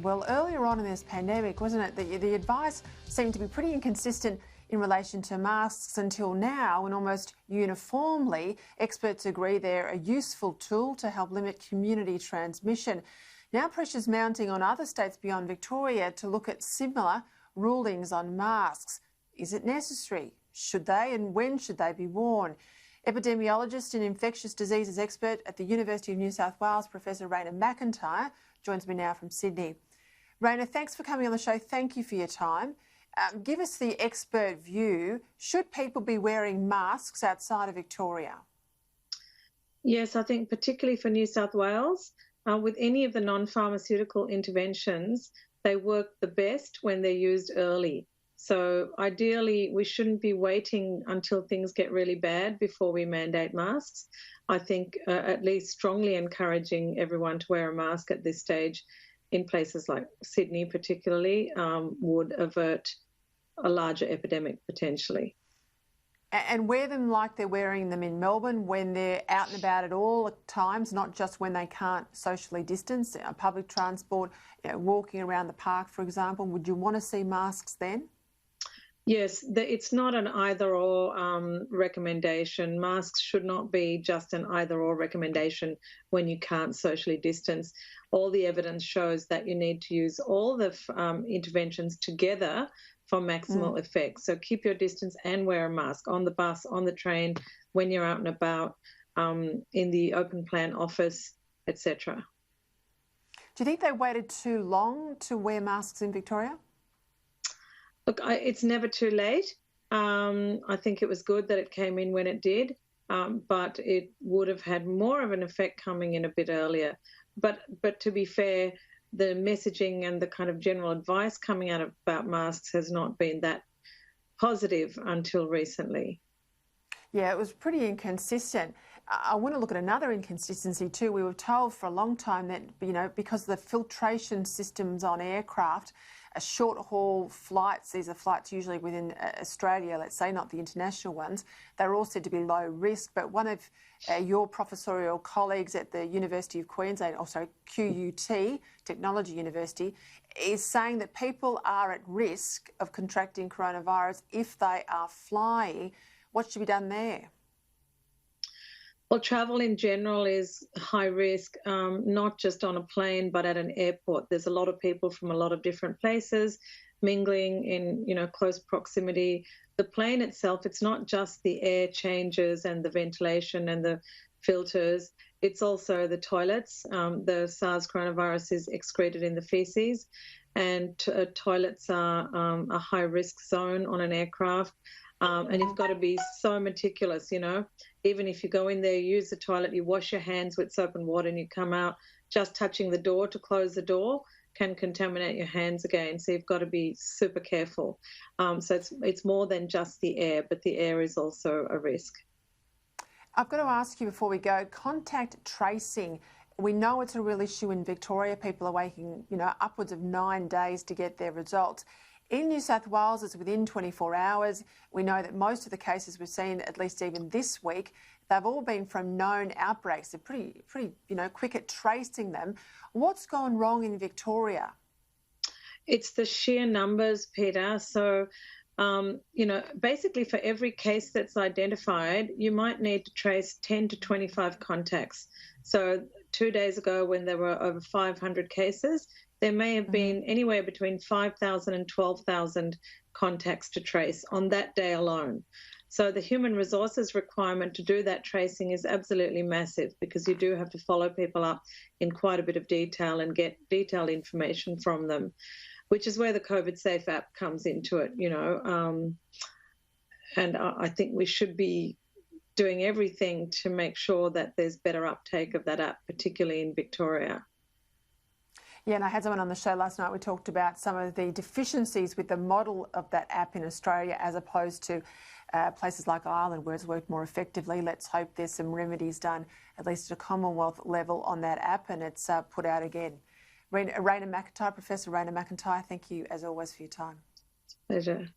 Well, earlier on in this pandemic, wasn't it, the advice seemed to be pretty inconsistent in relation to masks until now, and almost uniformly, experts agree they're a useful tool to help limit community transmission. Now pressure's mounting on other states beyond Victoria to look at similar rulings on masks. Is it necessary? Should they, and when should they be worn? Epidemiologist and infectious diseases expert at the University of New South Wales, Professor Raina MacIntyre, joins me now from Sydney. Raina, thanks for coming on the show. Thank you for your time. Give us the expert view. Should people be wearing masks outside of Victoria? Yes, I think particularly for New South Wales, with any of the non-pharmaceutical interventions, they work the best when they're used early. So ideally, we shouldn't be waiting until things get really bad before we mandate masks. I think at least strongly encouraging everyone to wear a mask at this stage in places like Sydney particularly would avert a larger epidemic potentially. And wear them like they're wearing them in Melbourne when they're out and about at all times, not just when they can't socially distance, public transport, walking around the park, for example. Would you want to see masks then? Yes, it's not an either-or recommendation. Masks should not be just an either-or recommendation when you can't socially distance. All the evidence shows that you need to use all the interventions together for maximal effect. So keep your distance and wear a mask on the bus, on the train, when you're out and about, in the open plan office, etc. Do you think they waited too long to wear masks in Victoria? Look, it's never too late. I think it was good that it came in when it did, but it would have had more of an effect coming in a bit earlier. But to be fair, the messaging and the kind of general advice coming out about masks has not been that positive until recently. Yeah, it was pretty inconsistent. I want to look at another inconsistency too. We were told for a long time that, because of the filtration systems on aircraft, short-haul flights, these are flights usually within Australia, let's say, not the international ones, they're all said to be low risk. But one of your professorial colleagues at the University of Queensland, QUT, Technology University, is saying that people are at risk of contracting coronavirus if they are flying. What should be done there? Well, travel in general is high risk, not just on a plane, but at an airport. There's a lot of people from a lot of different places mingling in, close proximity. The plane itself, it's not just the air changes and the ventilation and the filters. It's also the toilets. The SARS coronavirus is excreted in the feces, and toilets are a high-risk zone on an aircraft. And you've got to be so meticulous, Even if you go in there, you use the toilet, you wash your hands with soap and water and you come out, just touching the door to close the door can contaminate your hands again. So you've got to be super careful. So it's more than just the air, but the air is also a risk. I've got to ask you before we go, contact tracing. We know it's a real issue in Victoria. People are waiting, upwards of 9 days to get their results. In New South Wales, it's within 24 hours. We know that most of the cases we've seen, at least even this week, they've all been from known outbreaks. They're pretty, quick at tracing them. What's gone wrong in Victoria? It's the sheer numbers, Peter. So, basically for every case that's identified, you might need to trace 10 to 25 contacts. So 2 days ago, when there were over 500 cases, there may have been anywhere between 5,000 and 12,000 contacts to trace on that day alone. So the human resources requirement to do that tracing is absolutely massive, because you do have to follow people up in quite a bit of detail and get detailed information from them, which is where the COVID Safe app comes into it, and I think we should be doing everything to make sure that there's better uptake of that app, particularly in Victoria. Yeah, and I had someone on the show last night. We talked about some of the deficiencies with the model of that app in Australia as opposed to places like Ireland, where it's worked more effectively. Let's hope there's some remedies done, at least at a Commonwealth level, on that app, and it's put out again. Raina MacIntyre, Professor Raina MacIntyre, thank you as always for your time. Pleasure.